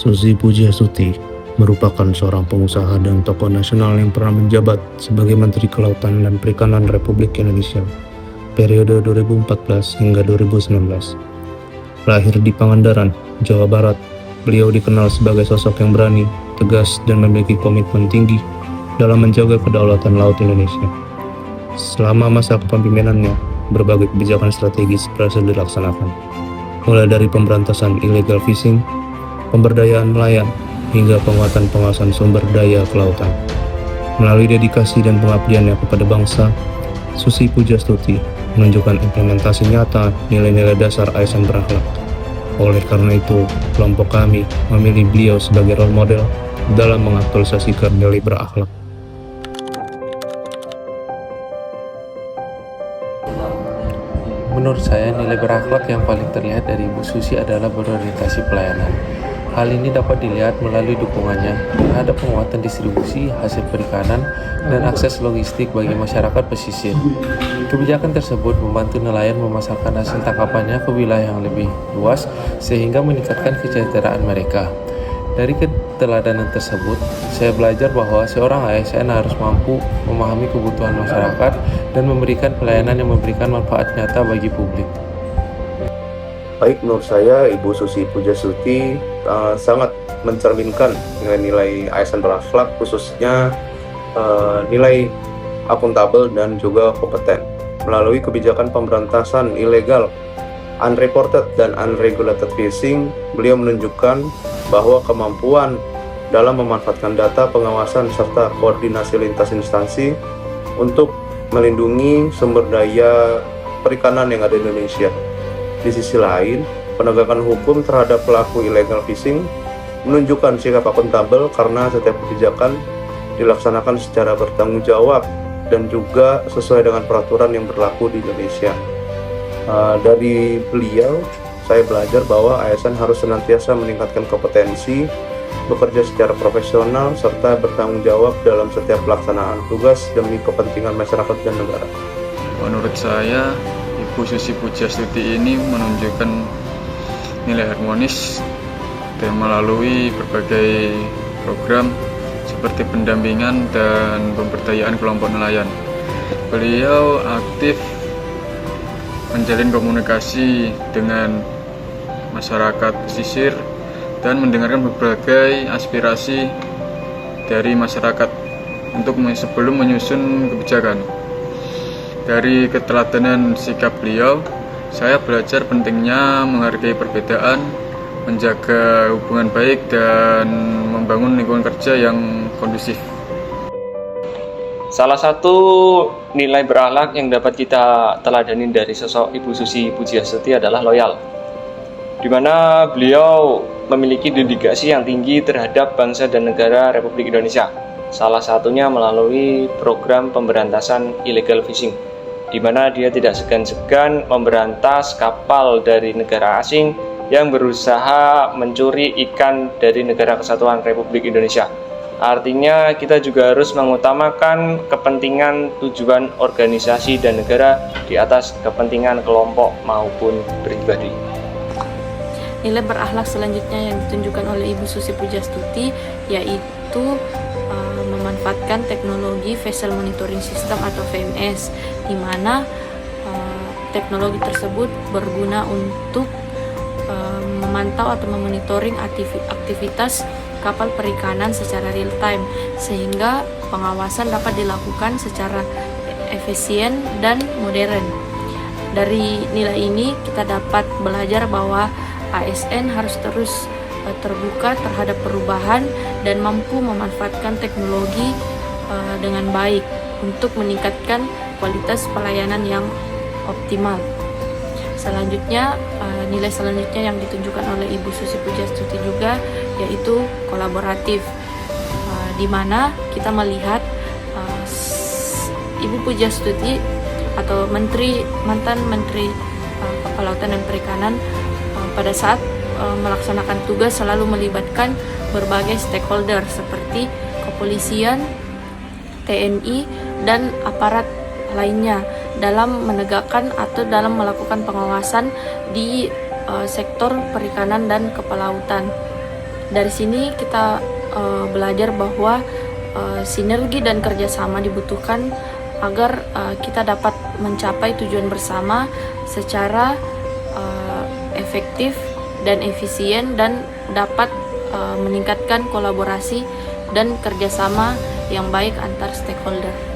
Susi Pujiastuti merupakan seorang pengusaha dan tokoh nasional yang pernah menjabat sebagai Menteri Kelautan dan Perikanan Republik Indonesia periode 2014 hingga 2019. Lahir di Pangandaran, Jawa Barat, beliau dikenal sebagai sosok yang berani, tegas, dan memiliki komitmen tinggi dalam menjaga kedaulatan laut Indonesia. Selama masa kepemimpinannya, berbagai kebijakan strategis berhasil dilaksanakan, mulai dari pemberantasan illegal fishing, pemberdayaan nelayan, hingga penguatan pengawasan sumber daya kelautan. Melalui dedikasi dan pengabdiannya kepada bangsa, Susi Pujiastuti menunjukkan implementasi nyata nilai-nilai dasar ASN berakhlak. Oleh karena itu, kelompok kami memilih beliau sebagai role model dalam mengaktualisasikan nilai berakhlak. Menurut saya, nilai berakhlak yang paling terlihat dari Ibu Susi adalah berorientasi pelayanan. Hal ini dapat dilihat melalui dukungannya terhadap penguatan distribusi hasil perikanan dan akses logistik bagi masyarakat pesisir. Kebijakan tersebut membantu nelayan memasarkan hasil tangkapannya ke wilayah yang lebih luas sehingga meningkatkan kesejahteraan mereka. Dari keteladanan tersebut, saya belajar bahwa seorang ASN harus mampu memahami kebutuhan masyarakat dan memberikan pelayanan yang memberikan manfaat nyata bagi publik. Baik, menurut saya Ibu Susi Pujiastuti sangat mencerminkan nilai-nilai ASN berakhlak, khususnya nilai akuntabel dan juga kompeten. Melalui kebijakan pemberantasan ilegal, unreported dan unregulated fishing, beliau menunjukkan bahwa kemampuan dalam memanfaatkan data pengawasan serta koordinasi lintas instansi untuk melindungi sumber daya perikanan yang ada di Indonesia. Di sisi lain, penegakan hukum terhadap pelaku illegal fishing menunjukkan sikap akuntabel karena setiap kebijakan dilaksanakan secara bertanggung jawab dan juga sesuai dengan peraturan yang berlaku di Indonesia. Dari beliau, saya belajar bahwa ASN harus senantiasa meningkatkan kompetensi, bekerja secara profesional, serta bertanggung jawab dalam setiap pelaksanaan tugas demi kepentingan masyarakat dan negara. Menurut saya, Ibu Susi Pujiastuti ini menunjukkan nilai harmonis dan melalui berbagai program seperti pendampingan dan pemberdayaan kelompok nelayan. Beliau aktif menjalin komunikasi dengan masyarakat pesisir dan mendengarkan berbagai aspirasi dari masyarakat untuk sebelum menyusun kebijakan. Dari keteladanan sikap beliau, saya belajar pentingnya menghargai perbedaan, menjaga hubungan baik, dan membangun lingkungan kerja yang kondusif. Salah satu nilai berakhlak yang dapat kita teladani dari sosok Ibu Susi Pujiastuti adalah loyal, di mana beliau memiliki dedikasi yang tinggi terhadap bangsa dan negara Republik Indonesia. Salah satunya melalui program pemberantasan illegal fishing, di mana dia tidak segan-segan memberantas kapal dari negara asing yang berusaha mencuri ikan dari negara kesatuan Republik Indonesia. Artinya kita juga harus mengutamakan kepentingan tujuan organisasi dan negara di atas kepentingan kelompok maupun pribadi. Nilai berakhlak selanjutnya yang ditunjukkan oleh Ibu Susi Pujiastuti yaitu memanfaatkan teknologi Vessel Monitoring System atau VMS, di mana teknologi tersebut berguna untuk memantau atau memonitoring aktivitas kapal perikanan secara real time, sehingga pengawasan dapat dilakukan secara efisien dan modern. Dari nilai ini kita dapat belajar bahwa ASN harus terus terbuka terhadap perubahan dan mampu memanfaatkan teknologi dengan baik untuk meningkatkan kualitas pelayanan yang optimal. Selanjutnya, nilai selanjutnya yang ditunjukkan oleh Ibu Susi Pujiastuti juga yaitu kolaboratif, di mana kita melihat Ibu Pujiastuti atau mantan Menteri Kelautan dan Perikanan pada saat melaksanakan tugas selalu melibatkan berbagai stakeholder seperti kepolisian, TNI, dan aparat lainnya dalam menegakkan atau dalam melakukan pengawasan di sektor perikanan dan kepelautan. Dari sini kita belajar bahwa sinergi dan kerjasama dibutuhkan agar kita dapat mencapai tujuan bersama secara efektif dan efisien, dan dapat meningkatkan kolaborasi dan kerjasama yang baik antar stakeholder.